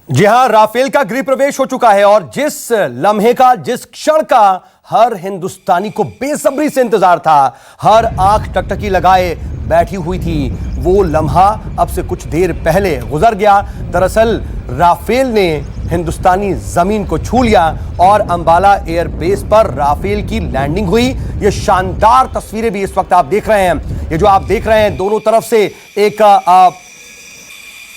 जी हां, राफेल का गृह प्रवेश हो चुका है और जिस लम्हे का, जिस क्षण का हर हिंदुस्तानी को बेसब्री से इंतजार था, हर आंख टकटकी लगाए बैठी हुई थी, वो लम्हा अब से कुछ देर पहले गुजर गया। दरअसल राफेल ने हिंदुस्तानी जमीन को छू लिया और अंबाला एयरबेस पर राफेल की लैंडिंग हुई। ये शानदार तस्वीरें भी इस वक्त आप देख रहे हैं। ये जो आप देख रहे हैं, दोनों तरफ से एक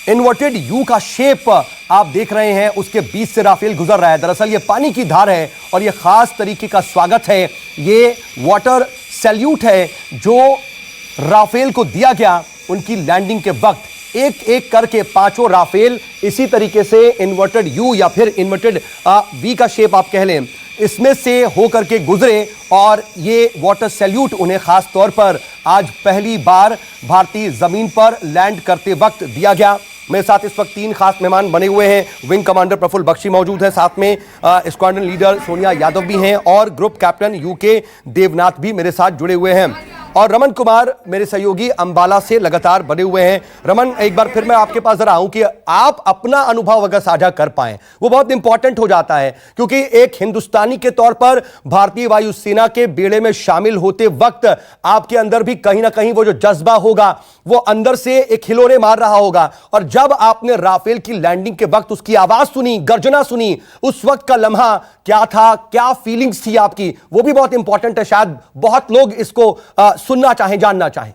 इन्वर्टेड यू का शेप आप देख रहे हैं, उसके बीच से राफेल गुजर रहा है। दरअसल ये पानी की धार है और ये खास तरीके का स्वागत है, ये वाटर सैल्यूट है जो राफेल को दिया गया उनकी लैंडिंग के वक्त। एक एक करके पांचों राफेल इसी तरीके से इन्वर्टेड यू या फिर इन्वर्टेड वी का शेप आप कह लें, इसमें से होकर के गुजरे और ये वाटर सैल्यूट उन्हें खास तौर पर आज पहली बार भारतीय जमीन पर लैंड करते वक्त दिया गया। मेरे साथ इस वक्त तीन खास मेहमान बने हुए हैं। विंग कमांडर प्रफुल्ल बख्शी मौजूद है, साथ में स्क्वाड्रन लीडर सोनिया यादव भी हैं और ग्रुप कैप्टन यूके देवनाथ भी मेरे साथ जुड़े हुए हैं और रमन कुमार मेरे सहयोगी अंबाला से लगातार बने हुए हैं। रमन, एक बार फिर मैं आपके पास जरा आऊं कि आप अपना अनुभव अगर साझा कर पाएं, वो बहुत इंपॉर्टेंट हो जाता है, क्योंकि एक हिंदुस्तानी के तौर पर भारतीय वायुसेना के बेड़े में शामिल होते वक्त आपके अंदर भी कहीं ना कहीं वो जो जज्बा होगा वो अंदर से एक हिलोरे मार रहा होगा। और जब आपने राफेल की लैंडिंग के वक्त उसकी आवाज सुनी, गर्जना सुनी, उस वक्त का लम्हा क्या था, क्या फीलिंग्स थी आपकी, वो भी बहुत इंपॉर्टेंट है। शायद बहुत लोग इसको सुनना चाहें, जानना चाहें।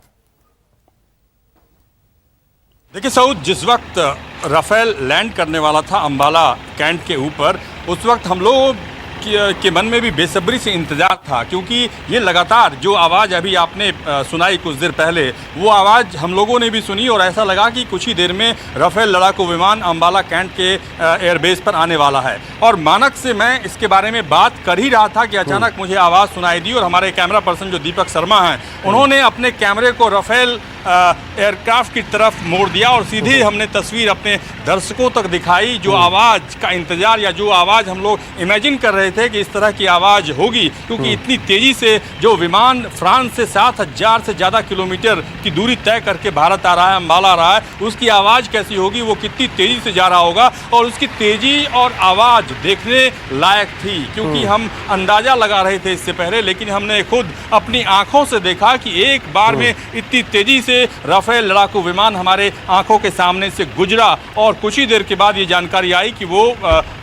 देखिए सऊद, जिस वक्त राफेल लैंड करने वाला था अंबाला कैंट के ऊपर, उस वक्त हम लोग के मन में भी बेसब्री से इंतजार था, क्योंकि ये लगातार जो आवाज़ अभी आपने सुनाई कुछ देर पहले, वो आवाज़ हम लोगों ने भी सुनी और ऐसा लगा कि कुछ ही देर में राफेल लड़ाकू विमान अंबाला कैंट के एयरबेस पर आने वाला है। और मानक से मैं इसके बारे में बात कर ही रहा था कि अचानक मुझे आवाज़ सुनाई दी और हमारे कैमरा पर्सन जो दीपक शर्मा हैं, उन्होंने अपने कैमरे को राफेल एयरक्राफ्ट की तरफ मोड़ दिया और सीधे हमने तस्वीर अपने दर्शकों तक दिखाई। जो आवाज़ का इंतज़ार या जो आवाज़ हम लोग इमेजिन कर रहे थे कि इस तरह की आवाज़ होगी, क्योंकि इतनी तेज़ी से जो विमान फ्रांस से 7,000 से ज़्यादा किलोमीटर की दूरी तय करके भारत आ रहा है, अंबाला आ रहा है, उसकी आवाज़ कैसी होगी, वो कितनी तेज़ी से जा रहा होगा। और उसकी तेज़ी और आवाज़ देखने लायक थी, क्योंकि हम अंदाज़ा लगा रहे थे इससे पहले, लेकिन हमने खुद अपनी आँखों से देखा कि एक बार में इतनी तेज़ी से राफेल लड़ाकू विमान हमारे आंखों के सामने से गुजरा और कुछ ही देर के बाद ये जानकारी आई कि वो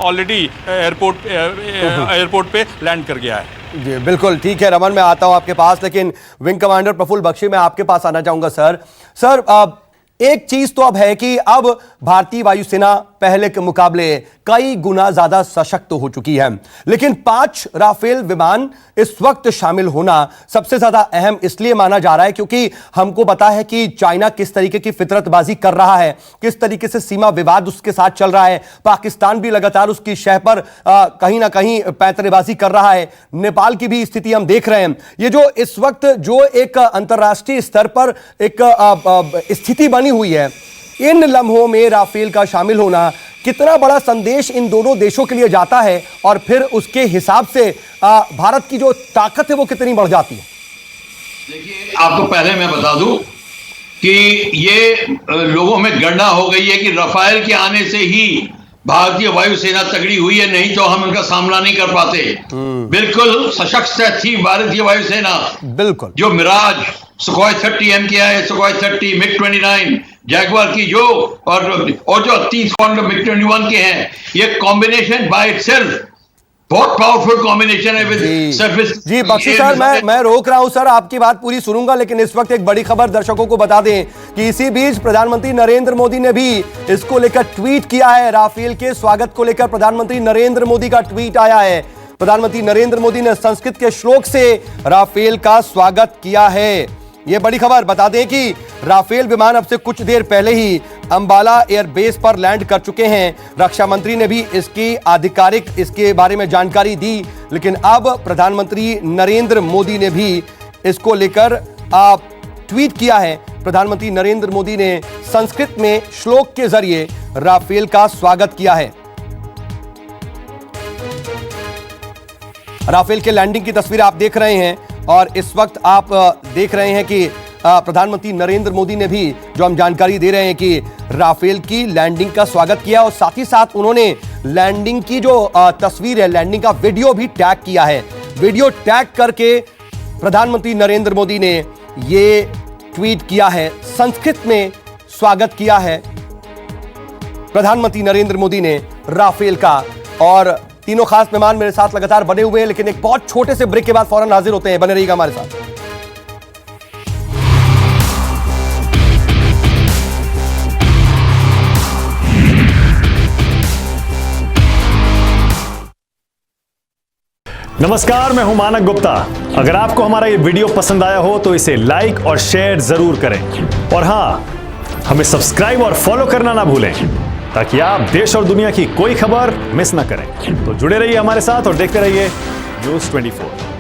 ऑलरेडी एयरपोर्ट पे लैंड कर गया है। जी बिल्कुल ठीक है रमन, मैं आता हूं आपके पास, लेकिन विंग कमांडर प्रफुल्ल बख्शी, मैं आपके पास आना चाहूंगा। सर, एक चीज तो अब है कि अब भारतीय वायुसेना पहले के मुकाबले कई गुना ज्यादा सशक्त हो चुकी है, लेकिन 5 राफेल विमान इस वक्त शामिल होना सबसे ज्यादा अहम इसलिए माना जा रहा है क्योंकि हमको पता है कि चाइना किस तरीके की फितरतबाजी कर रहा है, किस तरीके से सीमा विवाद उसके साथ चल रहा है। पाकिस्तान भी लगातार उसकी शह पर कहीं ना कहीं पैंतरेबाजी कर रहा है। नेपाल की भी स्थिति हम देख रहे हैं। ये जो इस वक्त जो एक अंतर्राष्ट्रीय स्तर पर एक स्थिति बनी हुई है, इन लम्हों में राफेल का शामिल होना कितना बड़ा संदेश इन दोनों देशों के लिए जाता है और फिर उसके हिसाब से भारत की जो ताकत है वो कितनी बढ़ जाती है? देखिए, आपको पहले मैं बता दूं कि ये लोगों में गणना हो गई है कि राफेल के आने से ही भारतीय वायुसेना तगड़ी हुई है, नहीं तो हम उनका सामना नहीं कर पाते। बिल्कुल सशक्त थी भारतीय वायुसेना। बिल्कुल, जो Mirage, Sukhoi 30 MKI, Sukhoi 30, MiG-29, Jaguar की जो और जो 30 MiG-21 के हैं, ये कॉम्बिनेशन बाय इटसेल्फ बहुत पावरफुल कॉम्बिनेशन है विद सर्विस। जी बख्शी सर, मैं रोक रहा हूं सर, आपकी बात पूरी सुनूंगा, लेकिन इस वक्त एक बड़ी खबर दर्शकों को बता दें कि इसी बीच प्रधानमंत्री नरेंद्र मोदी ने भी इसको लेकर ट्वीट किया है। राफेल के स्वागत को लेकर प्रधानमंत्री नरेंद्र मोदी का ट्वीट आया है। प्रधानमंत्री नरेंद्र मोदी ने संस्कृत के श्लोक से राफेल का स्वागत किया है। यह बड़ी खबर, बता दें कि राफेल विमान अब से कुछ देर पहले ही अंबाला एयरबेस पर लैंड कर चुके हैं। रक्षा मंत्री ने भी इसकी आधिकारिक इसके बारे में जानकारी दी, लेकिन अब प्रधानमंत्री नरेंद्र मोदी ने भी इसको लेकर ट्वीट किया है। प्रधानमंत्री नरेंद्र मोदी ने संस्कृत में श्लोक के जरिए राफेल का स्वागत किया है। राफेल के लैंडिंग की तस्वीर आप देख रहे हैं और इस वक्त आप देख रहे हैं कि प्रधानमंत्री नरेंद्र मोदी ने भी जो हम जानकारी दे रहे हैं कि राफेल की लैंडिंग का स्वागत किया और साथ ही साथ उन्होंने लैंडिंग की जो तस्वीर है, लैंडिंग का वीडियो भी टैग किया है। वीडियो टैग करके प्रधानमंत्री नरेंद्र मोदी ने ये ट्वीट किया है, संस्कृत में स्वागत किया है प्रधानमंत्री नरेंद्र मोदी ने राफेल का। और तीनों खास मेहमान मेरे साथ लगातार बने हुए हैं, लेकिन एक बहुत छोटे से ब्रेक के बाद फौरन हाजिर होते हैं। बने रहिएगा हमारे साथ। नमस्कार, मैं हूं मानक गुप्ता। अगर आपको हमारा ये वीडियो पसंद आया हो तो इसे लाइक और शेयर जरूर करें, और हां, हमें सब्सक्राइब और फॉलो करना ना भूलें ताकि आप देश और दुनिया की कोई खबर मिस ना करें। तो जुड़े रहिए हमारे साथ और देखते रहिए न्यूज़ 24।